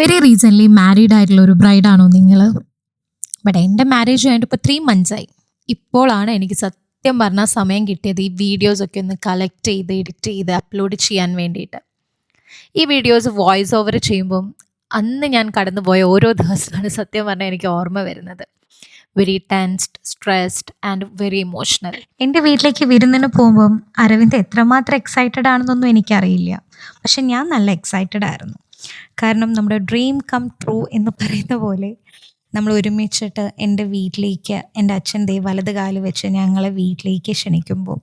Very recently married ആയിട്ടുള്ള ഒരു ബ്രൈഡാണോ നിങ്ങൾ? ബട്ട് എൻ്റെ മാരേജ് കഴിഞ്ഞിട്ട് ഇപ്പോൾ 3 months ആയി. ഇപ്പോഴാണ് എനിക്ക് സത്യം പറഞ്ഞാൽ സമയം കിട്ടിയത് ഈ വീഡിയോസൊക്കെ ഒന്ന് കളക്ട് ചെയ്ത് എഡിറ്റ് ചെയ്ത് അപ്ലോഡ് ചെയ്യാൻ വേണ്ടിയിട്ട്. ഈ വീഡിയോസ് വോയിസ് ഓവർ ചെയ്യുമ്പം അന്ന് ഞാൻ കടന്നുപോയ ഓരോ ദിവസമാണ് സത്യം പറഞ്ഞാൽ എനിക്ക് ഓർമ്മ വരുന്നത്. Very tensed, stressed and very emotional. എൻ്റെ വീട്ടിലേക്ക് വിരുന്നിന് പോകുമ്പം അരവിന്ദ് എത്രമാത്രം എക്സൈറ്റഡ് ആണെന്നൊന്നും എനിക്കറിയില്ല. പക്ഷെ ഞാൻ നല്ല എക്സൈറ്റഡ് ആയിരുന്നു. കാരണം നമ്മുടെ ഡ്രീം കം ട്രൂ എന്ന് പറയുന്ന പോലെ നമ്മൾ ഒരുമിച്ചിട്ട് എൻ്റെ വീട്ടിലേക്ക് എൻ്റെ അച്ഛൻ ദേ വലത് കാല് വെച്ച് ഞങ്ങളെ വീട്ടിലേക്ക് ക്ഷണിക്കുമ്പോൾ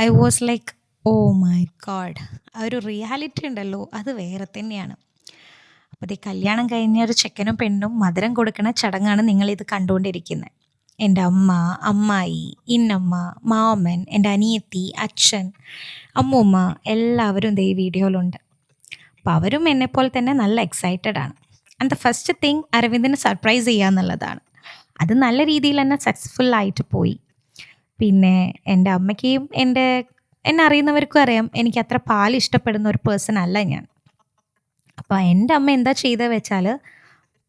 I was like, oh my god, ആ ഒരു റിയാലിറ്റി ഉണ്ടല്ലോ, അത് വേറെ തന്നെയാണ്. അപ്പോൾ ദേ കല്യാണം കഴിഞ്ഞ ഒരു ചെക്കനും പെണ്ണും മധുരം കൊടുക്കുന്ന ചടങ്ങാണ് നിങ്ങളിത് കണ്ടുകൊണ്ടിരിക്കുന്നത്. എൻ്റെ അമ്മ, അമ്മായി, ഇന്നമ്മ, മാമൻ, എൻ്റെ അനിയത്തി, അച്ഛൻ, അമ്മൂമ്മ എല്ലാവരും ദേ ഈ വീഡിയോയിലുണ്ട്. അപ്പോൾ അവരും എന്നെപ്പോലെ തന്നെ നല്ല എക്സൈറ്റഡ് ആണ്. ആൻഡ് ദ ഫസ്റ്റ് തിങ് അരവിന്ദിനെ സർപ്രൈസ് ചെയ്യുക എന്നുള്ളതാണ്. അത് നല്ല രീതിയിൽ തന്നെ സക്സസ്ഫുൾ ആയിട്ട് പോയി. പിന്നെ എൻ്റെ അമ്മയ്ക്കും എന്നെ അറിയുന്നവർക്കും അറിയാം എനിക്ക് അത്ര പാൽ ഇഷ്ടപ്പെടുന്ന ഒരു പേഴ്സൺ അല്ല ഞാൻ. അപ്പോൾ എൻ്റെ അമ്മ എന്താ ചെയ്തത് വെച്ചാൽ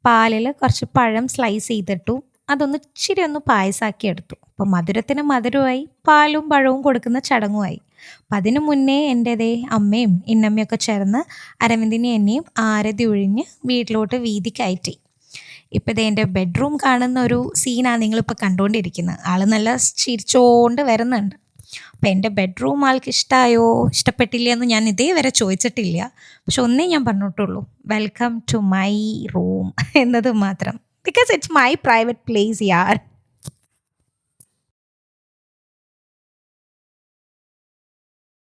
പാലിൽ കുറച്ച് പഴം സ്ലൈസ് ചെയ്തിട്ടു അതൊന്ന് ഇച്ചിരി ഒന്ന് പായസാക്കി എടുത്തു. അപ്പോൾ മധുരത്തിന് മധുരമായി, പാലും പഴവും കൊടുക്കുന്ന ചടങ്ങുമായി. അപ്പം അതിനു മുന്നേ എൻ്റെതേ അമ്മയും ഇന്നമ്മയൊക്കെ ചേർന്ന് അരവിന്ദിനെ എന്നെയും ആരതി ഒഴിഞ്ഞ് വീട്ടിലോട്ട് വീതി കയറ്റി. ഇപ്പം ഇതേ എൻ്റെ ബെഡ്റൂം കാണുന്ന ഒരു സീനാണ് നിങ്ങളിപ്പോൾ കണ്ടുകൊണ്ടിരിക്കുന്നത്. ആൾ നല്ല ചിരിച്ചോണ്ട് വരുന്നുണ്ട്. അപ്പം എൻ്റെ ബെഡ്റൂം ആൾക്ക് ഇഷ്ടമായോ ഇഷ്ടപ്പെട്ടില്ല എന്ന് ഞാൻ ഇതേവരെ ചോദിച്ചിട്ടില്ല. പക്ഷെ ഒന്നേ ഞാൻ പറഞ്ഞിട്ടുള്ളൂ, വെൽക്കം ടു മൈ റൂം എന്നത് മാത്രം. Because it's my private place Yar.